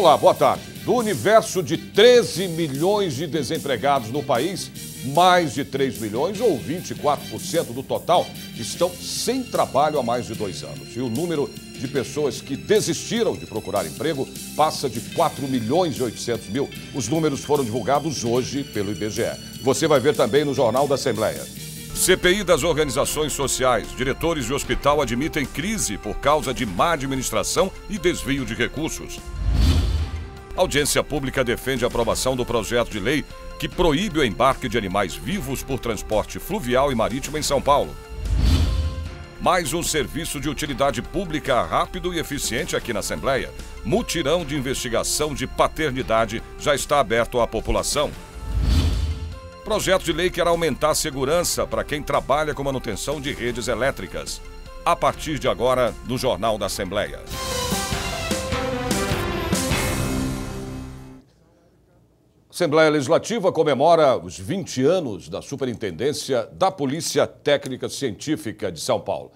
Vamos lá, boa tarde. Do universo de 13 milhões de desempregados no país, mais de 3 milhões, ou 24% do total, estão sem trabalho há mais de 2 anos. E o número de pessoas que desistiram de procurar emprego passa de 4 milhões e 800 mil. Os números foram divulgados hoje pelo IBGE. Você vai ver também no Jornal da Assembleia. CPI das organizações sociais. Diretores de hospital admitem crise por causa de má administração e desvio de recursos. A audiência pública defende a aprovação do projeto de lei que proíbe o embarque de animais vivos por transporte fluvial e marítimo em São Paulo. Mais um serviço de utilidade pública rápido e eficiente aqui na Assembleia. Mutirão de investigação de paternidade já está aberto à população. Projeto de lei quer aumentar a segurança para quem trabalha com manutenção de redes elétricas. A partir de agora, no Jornal da Assembleia. A Assembleia Legislativa comemora os 20 anos da Superintendência da Polícia Técnica Científica de São Paulo.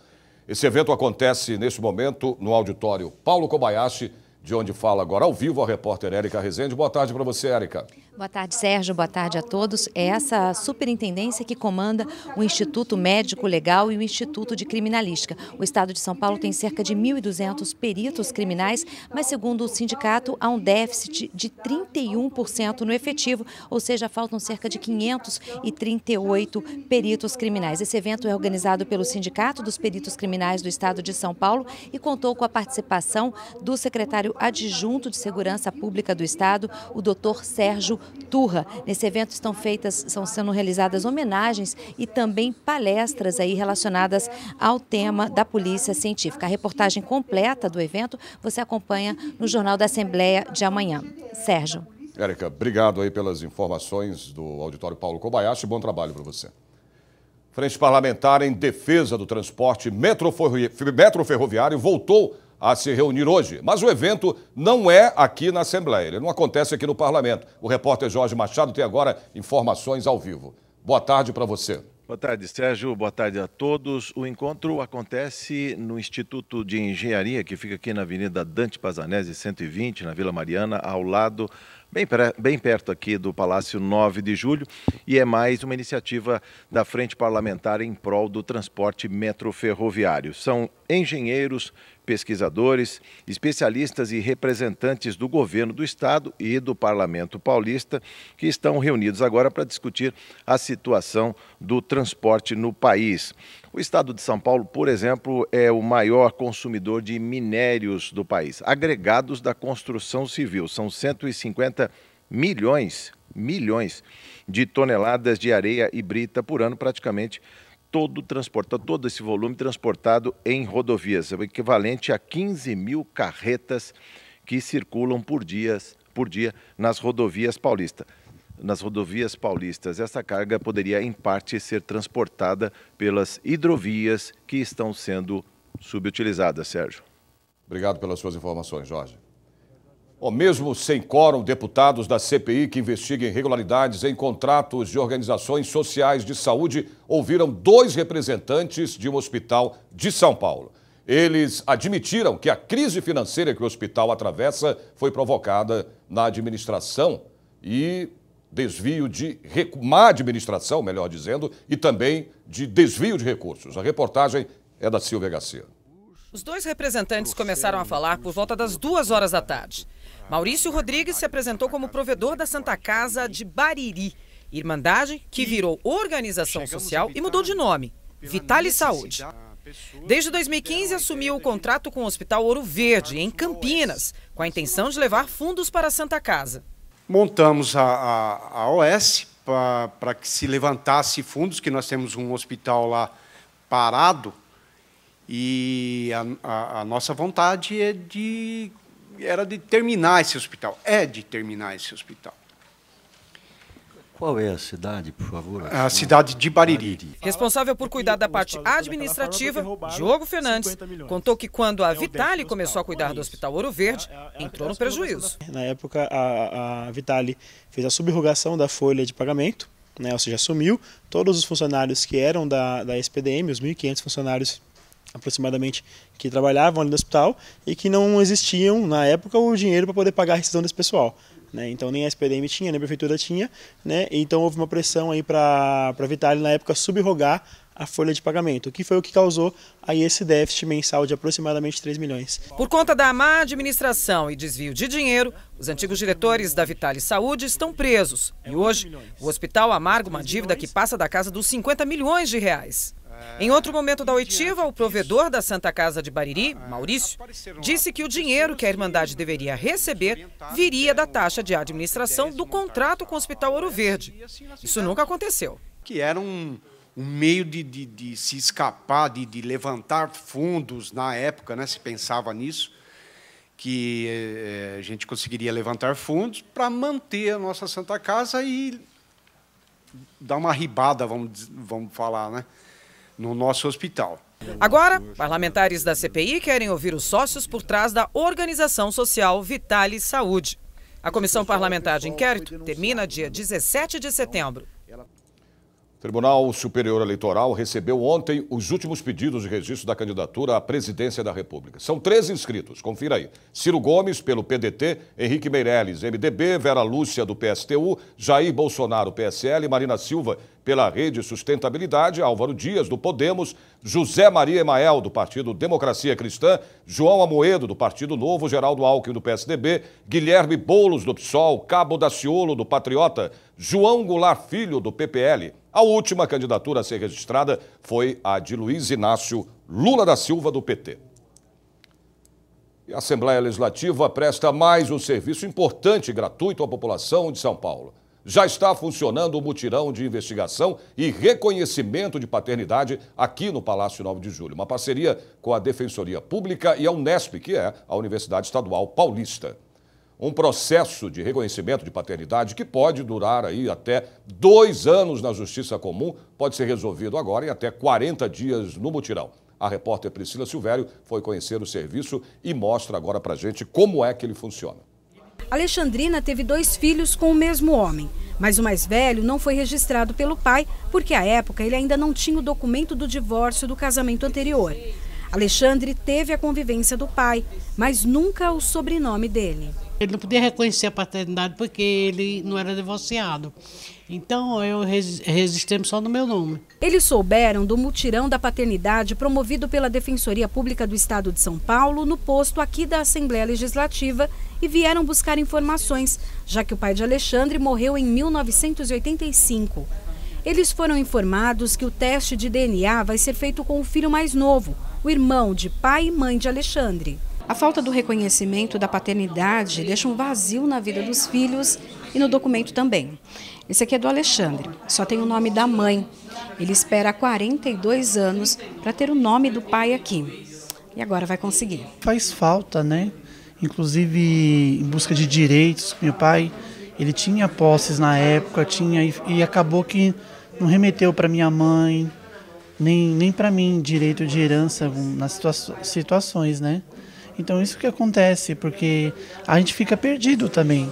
Esse evento acontece, neste momento, no auditório Paulo Kobayashi, de onde fala agora ao vivo a repórter Érica Rezende. Boa tarde para você, Érica. Boa tarde, Sérgio. Boa tarde a todos. É essa superintendência que comanda o Instituto Médico Legal e o Instituto de Criminalística. O Estado de São Paulo tem cerca de 1.200 peritos criminais, mas segundo o sindicato, há um déficit de 31% no efetivo, ou seja, faltam cerca de 538 peritos criminais. Esse evento é organizado pelo Sindicato dos Peritos Criminais do Estado de São Paulo e contou com a participação do secretário adjunto de Segurança Pública do Estado, o Dr. Sérgio Turra. Nesse evento estão sendo realizadas homenagens e também palestras aí relacionadas ao tema da Polícia Científica. A reportagem completa do evento você acompanha no Jornal da Assembleia de amanhã. Sérgio. Érica, obrigado aí pelas informações do auditório Paulo Kobayashi. Bom trabalho para você. Frente Parlamentar em defesa do transporte metroferroviário voltou a se reunir hoje. Mas o evento não é aqui na Assembleia, ele não acontece aqui no Parlamento. O repórter Jorge Machado tem agora informações ao vivo. Boa tarde para você. Boa tarde, Sérgio. Boa tarde a todos. O encontro acontece no Instituto de Engenharia, que fica aqui na Avenida Dante Pazanese, 120, na Vila Mariana, ao lado, bem perto aqui do Palácio 9 de Julho, e é mais uma iniciativa da Frente Parlamentar em prol do transporte metroferroviário. São engenheiros, pesquisadores, especialistas e representantes do governo do Estado e do Parlamento Paulista que estão reunidos agora para discutir a situação do transporte no país. O Estado de São Paulo, por exemplo, é o maior consumidor de minérios do país, agregados da construção civil. São 150 milhões de toneladas de areia e brita por ano, praticamente todo esse volume transportado em rodovias, é o equivalente a 15 mil carretas que circulam por dia nas rodovias paulistas. Essa carga poderia, em parte, ser transportada pelas hidrovias que estão sendo subutilizadas, Sérgio. Obrigado pelas suas informações, Jorge. Bom, mesmo sem quórum, deputados da CPI que investigam irregularidades em contratos de organizações sociais de saúde ouviram 2 representantes de um hospital de São Paulo. Eles admitiram que a crise financeira que o hospital atravessa foi provocada na administração e má administração, melhor dizendo, e também de desvio de recursos. A reportagem é da Silvia Garcia. Os 2 representantes começaram a falar por volta das 2 horas da tarde. Maurício Rodrigues se apresentou como provedor da Santa Casa de Bariri, irmandade que virou organização social e mudou de nome, Vitale Saúde. Desde 2015 assumiu o contrato com o Hospital Ouro Verde, em Campinas, com a intenção de levar fundos para a Santa Casa. Montamos a OS para que se levantasse fundos, que nós temos um hospital lá parado, e a nossa vontade era de terminar esse hospital, Qual é a cidade, por favor? A cidade de Bariri. Responsável por cuidar da parte administrativa, Diogo Fernandes, contou que quando a Vitale começou a cuidar do Hospital Ouro Verde, entrou no prejuízo. Na época, a Vitale fez a subrogação da folha de pagamento, né, ou seja, assumiu todos os funcionários que eram da SPDM, os 1.500 funcionários aproximadamente, que trabalhavam ali no hospital e que não existiam, na época, o dinheiro para poder pagar a rescisão desse pessoal. Né? Então nem a SPDM tinha, nem a Prefeitura tinha, né? Então houve uma pressão aí para a Vitale, na época, subrogar a folha de pagamento, que foi o que causou aí esse déficit mensal de aproximadamente 3 milhões. Por conta da má administração e desvio de dinheiro, os antigos diretores da Vitale Saúde estão presos. E hoje, o hospital amarga uma dívida que passa da casa dos 50 milhões de reais. Em outro momento da oitiva, o provedor da Santa Casa de Bariri, Maurício, disse que o dinheiro que a Irmandade deveria receber viria da taxa de administração do contrato com o Hospital Ouro Verde. Isso nunca aconteceu. Que era um meio de se escapar, de levantar fundos na época, né? Se pensava nisso, que a gente conseguiria levantar fundos para manter a nossa Santa Casa e dar uma ribada, vamos falar, né? No nosso hospital. Agora, parlamentares da CPI querem ouvir os sócios por trás da organização social Vitale Saúde. A comissão parlamentar de inquérito termina dia 17 de setembro. O Tribunal Superior Eleitoral recebeu ontem os últimos pedidos de registro da candidatura à presidência da República. São 13 inscritos, confira aí. Ciro Gomes, pelo PDT, Henrique Meirelles, MDB, Vera Lúcia, do PSTU, Jair Bolsonaro, PSL, Marina Silva, pela Rede Sustentabilidade, Álvaro Dias, do Podemos, José Maria Emael, do Partido Democracia Cristã, João Amoedo, do Partido Novo, Geraldo Alckmin, do PSDB, Guilherme Boulos, do PSOL, Cabo Daciolo, do Patriota, João Goulart Filho, do PPL. A última candidatura a ser registrada foi a de Luiz Inácio Lula da Silva, do PT. E a Assembleia Legislativa presta mais um serviço importante e gratuito à população de São Paulo. Já está funcionando o mutirão de investigação e reconhecimento de paternidade aqui no Palácio 9 de Julho. Uma parceria com a Defensoria Pública e a Unesp, que é a Universidade Estadual Paulista. Um processo de reconhecimento de paternidade que pode durar aí até 2 anos na Justiça Comum, pode ser resolvido agora em até 40 dias no mutirão. A repórter Priscila Silvério foi conhecer o serviço e mostra agora pra gente como é que ele funciona. Alexandrina teve 2 filhos com o mesmo homem, mas o mais velho não foi registrado pelo pai, porque à época ele ainda não tinha o documento do divórcio do casamento anterior. Alexandre teve a convivência do pai, mas nunca o sobrenome dele. Ele não podia reconhecer a paternidade porque ele não era divorciado. Então eu registrei só no meu nome. Eles souberam do mutirão da paternidade promovido pela Defensoria Pública do Estado de São Paulo no posto aqui da Assembleia Legislativa e vieram buscar informações, já que o pai de Alexandre morreu em 1985. Eles foram informados que o teste de DNA vai ser feito com o filho mais novo, o irmão de pai e mãe de Alexandre. A falta do reconhecimento da paternidade deixa um vazio na vida dos filhos e no documento também. Esse aqui é do Alexandre, só tem o nome da mãe. Ele espera há 42 anos para ter o nome do pai aqui. E agora vai conseguir. Faz falta, né? Inclusive em busca de direitos. Meu pai, ele tinha posses na época, e acabou que não remeteu para minha mãe, nem para mim direito de herança nas situações, né? Então isso que acontece, porque a gente fica perdido também.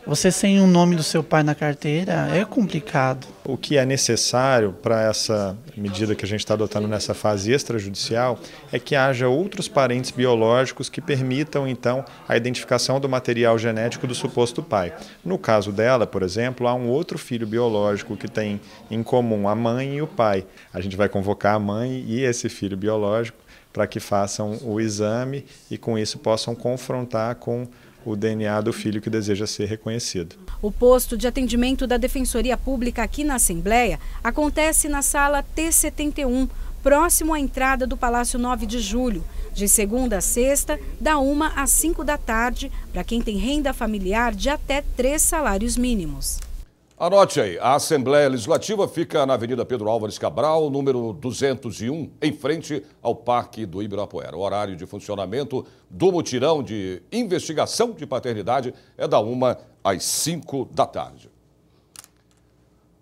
Você sem o nome do seu pai na carteira é complicado. O que é necessário para essa medida que a gente está adotando nessa fase extrajudicial é que haja outros parentes biológicos que permitam, então, a identificação do material genético do suposto pai. No caso dela, por exemplo, há um outro filho biológico que tem em comum a mãe e o pai. A gente vai convocar a mãe e esse filho biológico para que façam o exame e, com isso, possam confrontar com o DNA do filho que deseja ser reconhecido. O posto de atendimento da Defensoria Pública aqui na Assembleia acontece na sala T71, próximo à entrada do Palácio 9 de Julho, de segunda a sexta, da 1 às 5 da tarde, para quem tem renda familiar de até 3 salários mínimos. Anote aí, a Assembleia Legislativa fica na Avenida Pedro Álvares Cabral, número 201, em frente ao Parque do Ibirapuera. O horário de funcionamento do mutirão de investigação de paternidade é da 1 às 5 da tarde.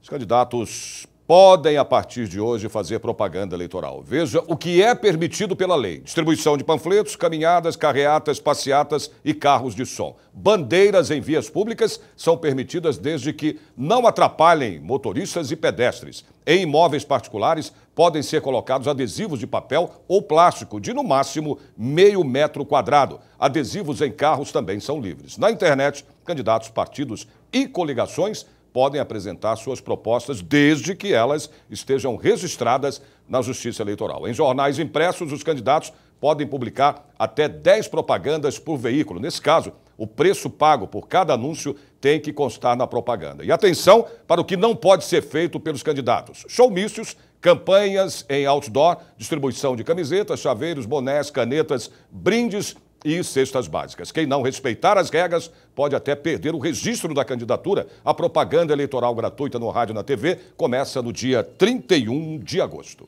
Os candidatos podem, a partir de hoje, fazer propaganda eleitoral. Veja o que é permitido pela lei. Distribuição de panfletos, caminhadas, carreatas, passeatas e carros de som. Bandeiras em vias públicas são permitidas desde que não atrapalhem motoristas e pedestres. Em imóveis particulares, podem ser colocados adesivos de papel ou plástico de, no máximo, meio metro quadrado. Adesivos em carros também são livres. Na internet, candidatos, partidos e coligações podem apresentar suas propostas desde que elas estejam registradas na Justiça Eleitoral. Em jornais impressos, os candidatos podem publicar até 10 propagandas por veículo. Nesse caso, o preço pago por cada anúncio tem que constar na propaganda. E atenção para o que não pode ser feito pelos candidatos: showmícios, campanhas em outdoor, distribuição de camisetas, chaveiros, bonés, canetas, brindes e cestas básicas. Quem não respeitar as regras pode até perder o registro da candidatura. A propaganda eleitoral gratuita no rádio e na TV começa no dia 31 de agosto.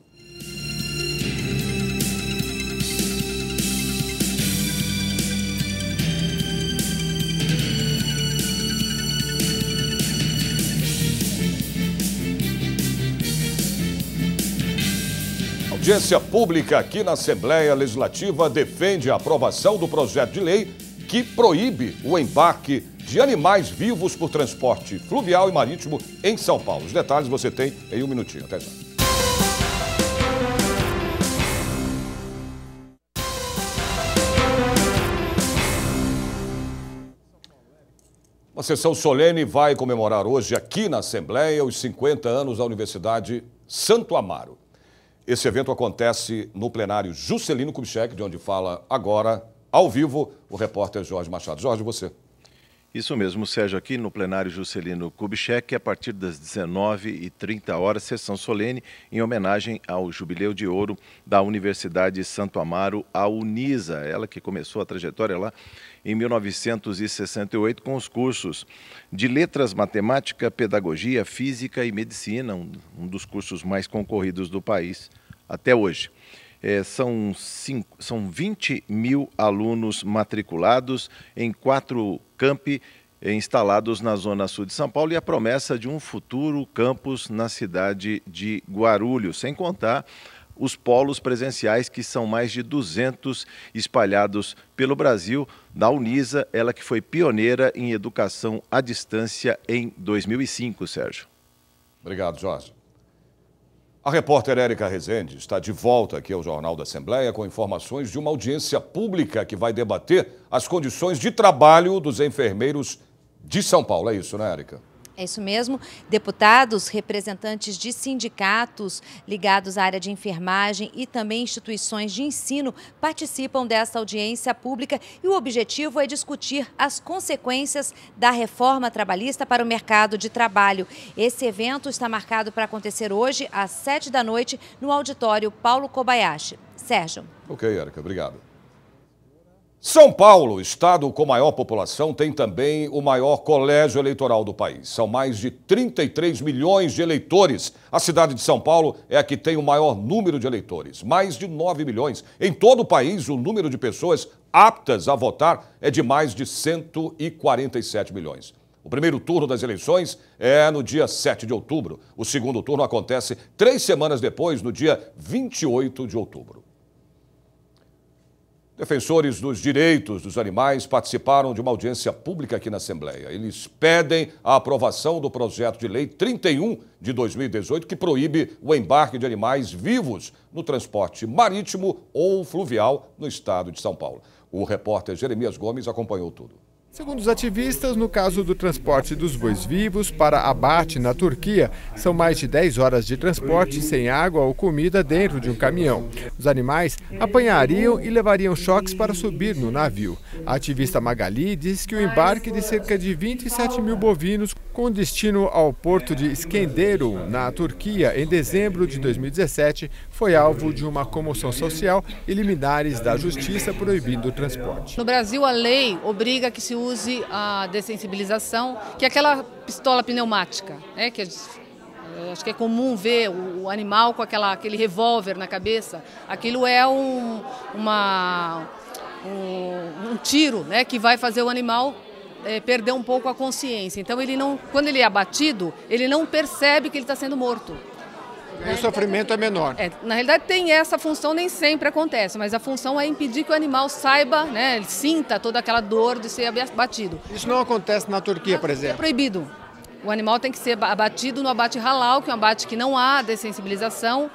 Audiência pública aqui na Assembleia Legislativa defende a aprovação do projeto de lei que proíbe o embarque de animais vivos por transporte fluvial e marítimo em São Paulo. Os detalhes você tem em um minutinho. Até já. Uma sessão solene vai comemorar hoje aqui na Assembleia os 50 anos da Universidade Santo Amaro. Esse evento acontece no plenário Juscelino Kubitschek, de onde fala agora, ao vivo, o repórter Jorge Machado. Jorge, você. Isso mesmo, Sérgio, aqui no plenário Juscelino Kubitschek, a partir das 19h30, sessão solene em homenagem ao Jubileu de Ouro da Universidade Santo Amaro, a Unisa, ela que começou a trajetória lá em 1968 com os cursos de Letras, Matemática, Pedagogia, Física e Medicina, um dos cursos mais concorridos do país até hoje. São 20 mil alunos matriculados em 4 campi instalados na zona sul de São Paulo e a promessa de um futuro campus na cidade de Guarulhos, sem contar os polos presenciais, que são mais de 200 espalhados pelo Brasil, da Unisa, ela que foi pioneira em educação à distância em 2005, Sérgio. Obrigado, Jorge. A repórter Érica Rezende está de volta aqui ao Jornal da Assembleia com informações de uma audiência pública que vai debater as condições de trabalho dos enfermeiros de São Paulo. É isso, né, Érica? É isso mesmo. Deputados, representantes de sindicatos ligados à área de enfermagem e também instituições de ensino participam dessa audiência pública e o objetivo é discutir as consequências da reforma trabalhista para o mercado de trabalho. Esse evento está marcado para acontecer hoje às 7 da noite no auditório Paulo Kobayashi. Sérgio. Ok, Érica, obrigado. São Paulo, estado com maior população, tem também o maior colégio eleitoral do país. São mais de 33 milhões de eleitores. A cidade de São Paulo é a que tem o maior número de eleitores, mais de 9 milhões. Em todo o país, o número de pessoas aptas a votar é de mais de 147 milhões. O primeiro turno das eleições é no dia 7 de outubro. O segundo turno acontece 3 semanas depois, no dia 28 de outubro. Defensores dos direitos dos animais participaram de uma audiência pública aqui na Assembleia. Eles pedem a aprovação do projeto de lei 31 de 2018, que proíbe o embarque de animais vivos no transporte marítimo ou fluvial no estado de São Paulo. O repórter Jeremias Gomes acompanhou tudo. Segundo os ativistas, no caso do transporte dos bois vivos para abate na Turquia, são mais de 10 horas de transporte sem água ou comida dentro de um caminhão. Os animais apanhariam e levariam choques para subir no navio. A ativista Magali diz que o embarque de cerca de 27 mil bovinos com destino ao porto de Iskenderun, na Turquia, em dezembro de 2017, foi alvo de uma comoção social e liminares da justiça proibindo o transporte. No Brasil, a lei obriga que se use a dessensibilização, que é aquela pistola pneumática, né? Acho que é comum ver o animal com aquele revólver na cabeça. Aquilo é um tiro, né, que vai fazer o animal perder um pouco a consciência. Então, quando ele é abatido, ele não percebe que ele está sendo morto. O sofrimento é menor. Na realidade tem essa função, nem sempre acontece, mas a função é impedir que o animal saiba, né, ele sinta toda aquela dor de ser abatido. Isso não acontece na Turquia, por exemplo? É proibido. O animal tem que ser abatido no abate halal, que é um abate que não há dessensibilização.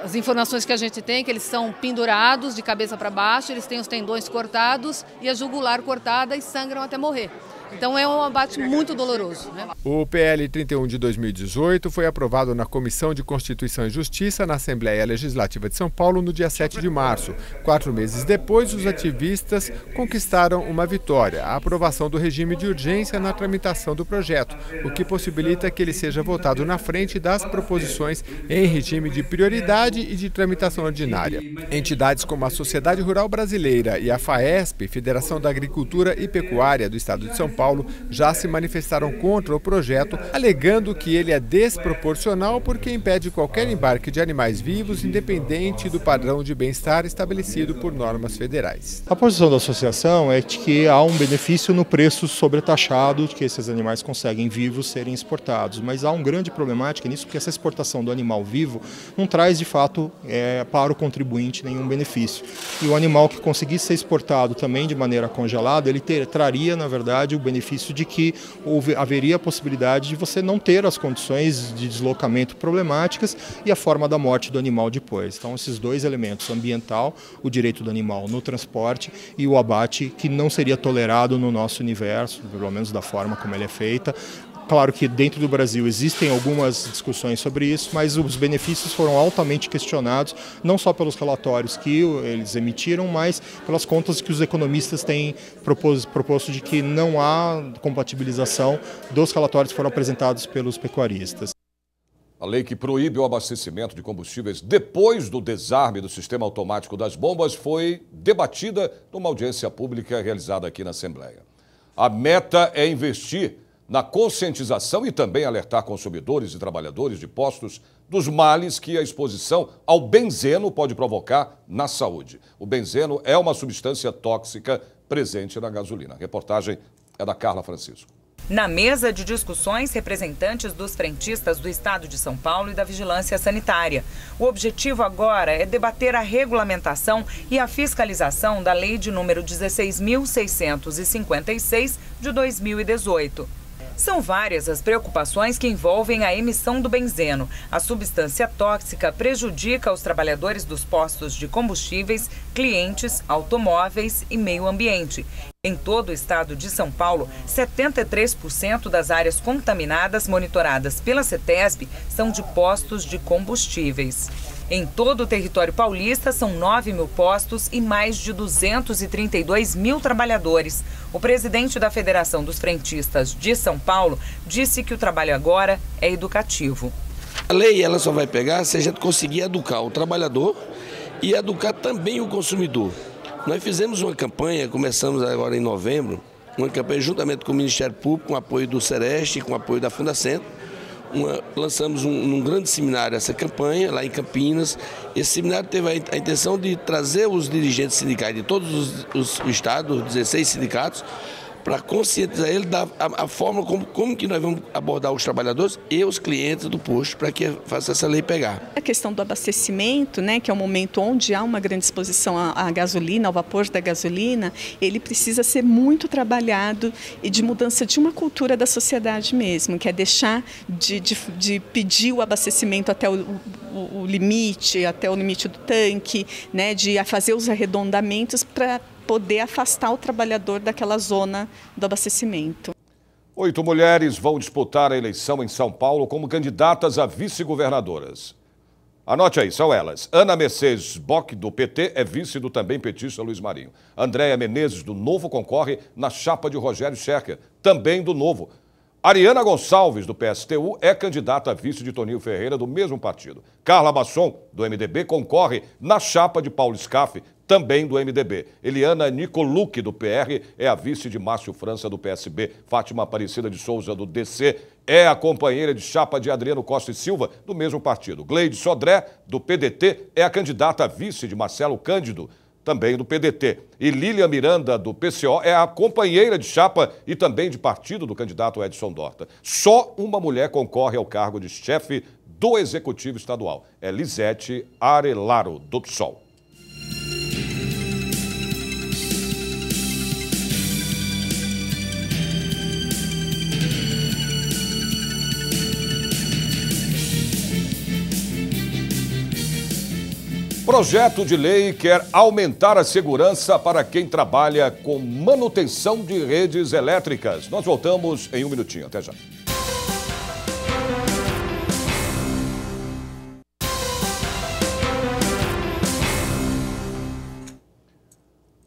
As informações que a gente tem é que eles são pendurados de cabeça para baixo, eles têm os tendões cortados e a jugular cortada e sangram até morrer. Então é um abate muito doloroso, né? O PL 31 de 2018 foi aprovado na Comissão de Constituição e Justiça na Assembleia Legislativa de São Paulo no dia 7 de março. 4 meses depois, os ativistas conquistaram uma vitória, a aprovação do regime de urgência na tramitação do projeto, o que possibilita que ele seja votado na frente das proposições em regime de prioridade e de tramitação ordinária. Entidades como a Sociedade Rural Brasileira e a FAESP, Federação da Agricultura e Pecuária do Estado de São Paulo, já se manifestaram contra o projeto, alegando que ele é desproporcional porque impede qualquer embarque de animais vivos, independente do padrão de bem-estar estabelecido por normas federais. A posição da associação é de que há um benefício no preço sobretaxado de que esses animais conseguem vivos serem exportados, mas há uma grande problemática nisso, porque essa exportação do animal vivo não traz de fato para o contribuinte nenhum benefício. E o animal que conseguisse ser exportado também de maneira congelada, ele traria, na verdade, o benefício de que haveria a possibilidade de você não ter as condições de deslocamento problemáticas e a forma da morte do animal depois. Então, esses dois elementos, ambiental, o direito do animal no transporte e o abate, que não seria tolerado no nosso universo, pelo menos da forma como ele é feita. Claro que dentro do Brasil existem algumas discussões sobre isso, mas os benefícios foram altamente questionados, não só pelos relatórios que eles emitiram, mas pelas contas que os economistas têm proposto de que não há compatibilização dos relatórios que foram apresentados pelos pecuaristas. A lei que proíbe o abastecimento de combustíveis depois do desarme do sistema automático das bombas foi debatida numa audiência pública realizada aqui na Assembleia. A meta é investir na conscientização e também alertar consumidores e trabalhadores de postos dos males que a exposição ao benzeno pode provocar na saúde. O benzeno é uma substância tóxica presente na gasolina. A reportagem é da Carla Francisco. Na mesa de discussões, representantes dos frentistas do Estado de São Paulo e da Vigilância Sanitária. O objetivo agora é debater a regulamentação e a fiscalização da Lei de número 16.656 de 2018. São várias as preocupações que envolvem a emissão do benzeno. A substância tóxica prejudica os trabalhadores dos postos de combustíveis, clientes, automóveis e meio ambiente. Em todo o estado de São Paulo, 73% das áreas contaminadas monitoradas pela CETESB são de postos de combustíveis. Em todo o território paulista, são 9 mil postos e mais de 232 mil trabalhadores. O presidente da Federação dos Frentistas de São Paulo disse que o trabalho agora é educativo. A lei ela só vai pegar se a gente conseguir educar o trabalhador e educar também o consumidor. Nós fizemos uma campanha, começamos agora em novembro, uma campanha juntamente com o Ministério Público, com apoio do Sereste, com apoio da Fundacentro. Lançamos num grande seminário essa campanha, lá em Campinas. Esse seminário teve a intenção de trazer os dirigentes sindicais de todos os estados, 16 sindicatos, para conscientizar ele da forma como que nós vamos abordar os trabalhadores e os clientes do posto para que faça essa lei pegar. A questão do abastecimento, né, que é um momento onde há uma grande exposição à gasolina, ao vapor da gasolina, ele precisa ser muito trabalhado e de mudança de uma cultura da sociedade mesmo, que é deixar de pedir o abastecimento até o limite, até o limite do tanque, né, de fazer os arredondamentos para poder afastar o trabalhador daquela zona do abastecimento. 8 mulheres vão disputar a eleição em São Paulo como candidatas a vice-governadoras. Anote aí, são elas. Ana Mercedes Bock, do PT, é vice do também petista Luiz Marinho. Andréia Menezes, do Novo, concorre na chapa de Rogério Scherker, também do Novo. Ariana Gonçalves, do PSTU, é candidata a vice de Toninho Ferreira, do mesmo partido. Carla Masson, do MDB, concorre na chapa de Paulo Scaff, também do MDB. Eliana Nicolucci, do PR, é a vice de Márcio França, do PSB. Fátima Aparecida de Souza, do DC, é a companheira de chapa de Adriano Costa e Silva, do mesmo partido. Gleide Sodré, do PDT, é a candidata a vice de Marcelo Cândido, também do PDT. E Lília Miranda, do PCO, é a companheira de chapa e também de partido do candidato Edson Dorta. Só uma mulher concorre ao cargo de chefe do Executivo Estadual. É Lisete Arelaro, do PSOL. Projeto de lei quer aumentar a segurança para quem trabalha com manutenção de redes elétricas. Nós voltamos em um minutinho. Até já.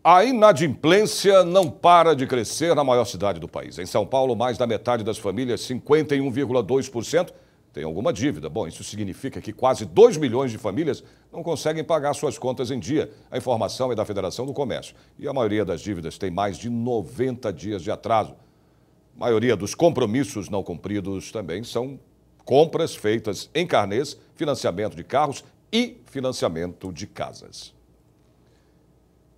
A inadimplência não para de crescer na maior cidade do país. Em São Paulo, mais da metade das famílias, 51,2%, tem alguma dívida. Bom, isso significa que quase 2 milhões de famílias não conseguem pagar suas contas em dia. A informação é da Federação do Comércio. E a maioria das dívidas tem mais de 90 dias de atraso. A maioria dos compromissos não cumpridos também são compras feitas em carnês, financiamento de carros e financiamento de casas.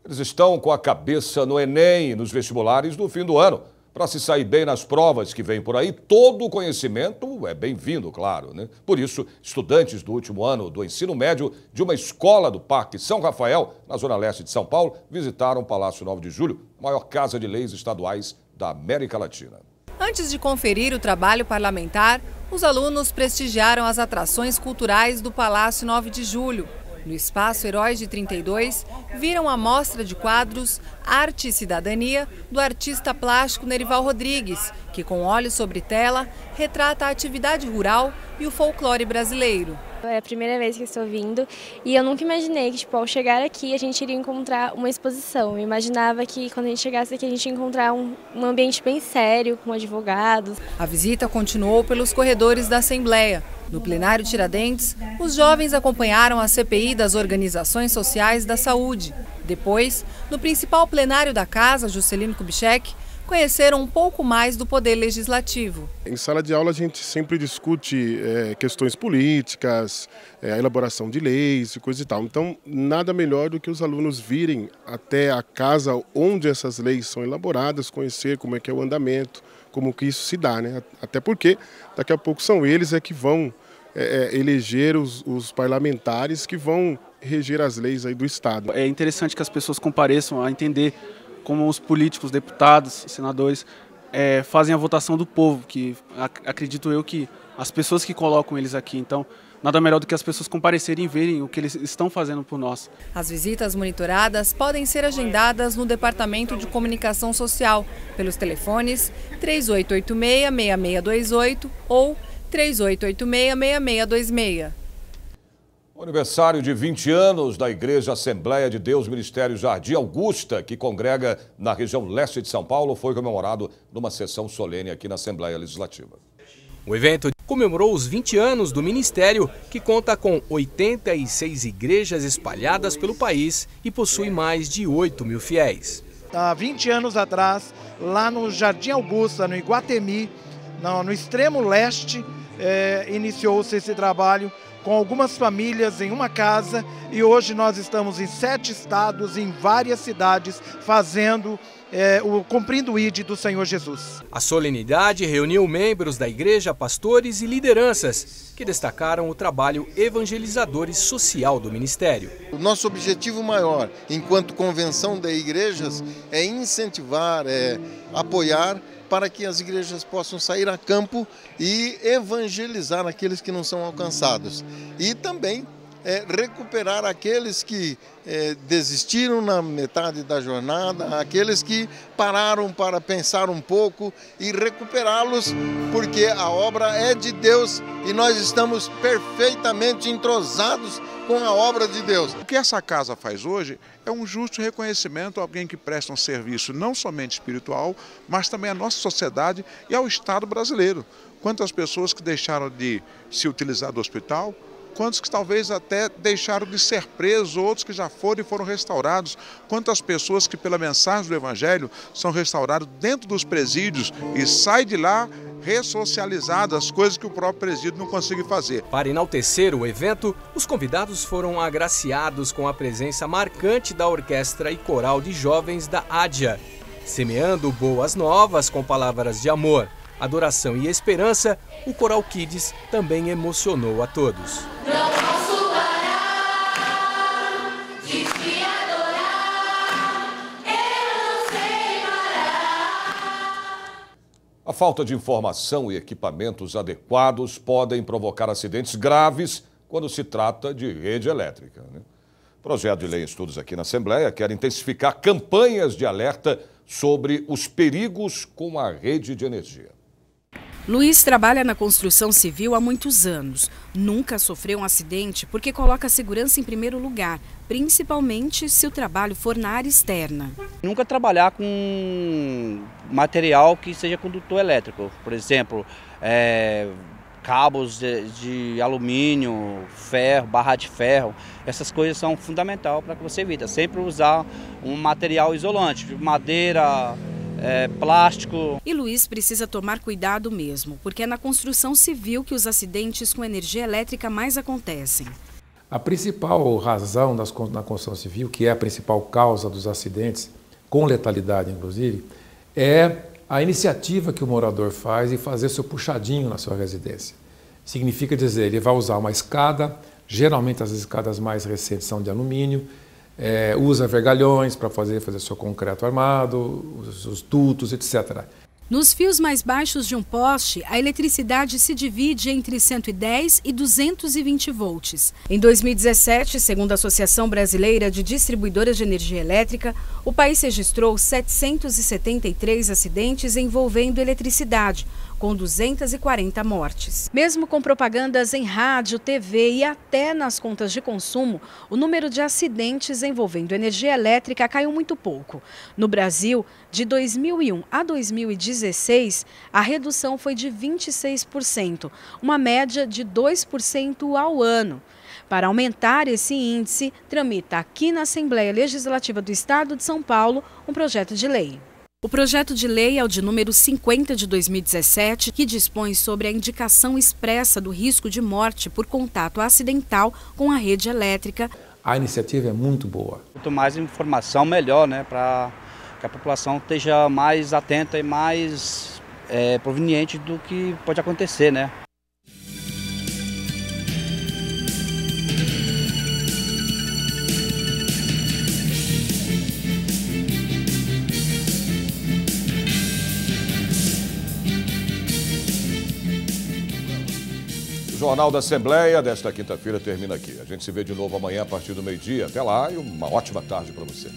Eles estão com a cabeça no Enem e nos vestibulares do fim do ano. Para se sair bem nas provas que vêm por aí, todo o conhecimento é bem-vindo, claro, né? Por isso, estudantes do último ano do ensino médio de uma escola do Parque São Rafael, na zona leste de São Paulo, visitaram o Palácio 9 de Julho, a maior casa de leis estaduais da América Latina. Antes de conferir o trabalho parlamentar, os alunos prestigiaram as atrações culturais do Palácio 9 de Julho. No Espaço Heróis de 32, viram a mostra de quadros Arte e Cidadania, do artista plástico Nerival Rodrigues, que com olhos sobre tela, retrata a atividade rural e o folclore brasileiro. É a primeira vez que estou vindo e eu nunca imaginei que, ao chegar aqui, a gente iria encontrar uma exposição. Eu imaginava que quando a gente chegasse aqui, a gente ia encontrar um ambiente bem sério, com advogados. A visita continuou pelos corredores da Assembleia. No plenário Tiradentes, os jovens acompanharam a CPI das organizações sociais da saúde. Depois, no principal plenário da Casa, Juscelino Kubitschek, conheceram um pouco mais do poder legislativo. Em sala de aula a gente sempre discute questões políticas, a elaboração de leis e coisa e tal. Então nada melhor do que os alunos virem até a casa onde essas leis são elaboradas, conhecer como é que é o andamento, como que isso se dá, né? Até porque daqui a pouco são eles que vão eleger os parlamentares que vão reger as leis aí do Estado. É interessante que as pessoas compareçam a entender como os políticos, deputados, senadores fazem a votação do povo, que acredito eu que as pessoas que colocam eles aqui, então nada melhor do que as pessoas comparecerem e verem o que eles estão fazendo por nós. As visitas monitoradas podem ser agendadas no Departamento de Comunicação Social, pelos telefones 3886-6628 ou 3886-6626. O aniversário de 20 anos da Igreja Assembleia de Deus Ministério Jardim Augusta, que congrega na região leste de São Paulo, foi comemorado numa sessão solene aqui na Assembleia Legislativa. O evento comemorou os 20 anos do Ministério, que conta com 86 igrejas espalhadas pelo país e possui mais de 8 mil fiéis. Há 20 anos atrás, lá no Jardim Augusta, no Iguatemi, no extremo leste, iniciou-se esse trabalho com algumas famílias em uma casa, e hoje nós estamos em 7 estados, em várias cidades, cumprindo o ID do Senhor Jesus. A solenidade reuniu membros da igreja, pastores e lideranças, que destacaram o trabalho evangelizador e social do ministério. O nosso objetivo maior, enquanto convenção de igrejas, é incentivar, apoiar, para que as igrejas possam sair a campo e evangelizar aqueles que não são alcançados. E também recuperar aqueles que desistiram na metade da jornada, aqueles que pararam para pensar um pouco e recuperá-los, porque a obra é de Deus e nós estamos perfeitamente entrosados com a obra de Deus. O que essa casa faz hoje é um justo reconhecimento a alguém que presta um serviço não somente espiritual, mas também à nossa sociedade e ao Estado brasileiro. Quantas pessoas que deixaram de se utilizar do hospital, quantos que talvez até deixaram de ser presos, outros que já foram e foram restaurados, quantas pessoas que pela mensagem do Evangelho são restaurados dentro dos presídios e saem de lá ressocializado as coisas que o próprio presídio não consegue fazer. Para enaltecer o evento, os convidados foram agraciados com a presença marcante da orquestra e coral de jovens da ADIA. Semeando boas novas com palavras de amor, adoração e esperança, o Coral Kids também emocionou a todos. A falta de informação e equipamentos adequados podem provocar acidentes graves quando se trata de rede elétrica, né? O projeto de lei em estudos aqui na Assembleia quer intensificar campanhas de alerta sobre os perigos com a rede de energia. Luiz trabalha na construção civil há muitos anos. Nunca sofreu um acidente porque coloca a segurança em primeiro lugar, principalmente se o trabalho for na área externa. Nunca trabalhar com material que seja condutor elétrico, por exemplo, cabos de alumínio, ferro, barra de ferro, essas coisas são fundamentais para que você evite. Sempre usar um material isolante, de madeira, plástico. E Luiz precisa tomar cuidado mesmo, porque é na construção civil que os acidentes com energia elétrica mais acontecem. A principal razão na construção civil, que é a principal causa dos acidentes, com letalidade inclusive, é a iniciativa que o morador faz em fazer seu puxadinho na sua residência. Significa dizer, ele vai usar uma escada, geralmente as escadas mais recentes são de alumínio, usa vergalhões para fazer seu concreto armado, os dutos, etc. Nos fios mais baixos de um poste, a eletricidade se divide entre 110 e 220 volts. Em 2017, segundo a Associação Brasileira de Distribuidoras de Energia Elétrica, o país registrou 773 acidentes envolvendo eletricidade, com 240 mortes. Mesmo com propagandas em rádio, TV e até nas contas de consumo, o número de acidentes envolvendo energia elétrica caiu muito pouco. No Brasil, de 2001 a 2016, a redução foi de 26%, uma média de 2% ao ano. Para aumentar esse índice, tramita aqui na Assembleia Legislativa do Estado de São Paulo um projeto de lei. O projeto de lei é o de número 50 de 2017, que dispõe sobre a indicação expressa do risco de morte por contato acidental com a rede elétrica. A iniciativa é muito boa. Quanto mais informação, melhor, né? Para que a população esteja mais atenta e mais proveniente do que pode acontecer, né? O Jornal da Assembleia desta quinta-feira termina aqui. A gente se vê de novo amanhã a partir do meio-dia. Até lá e uma ótima tarde para você.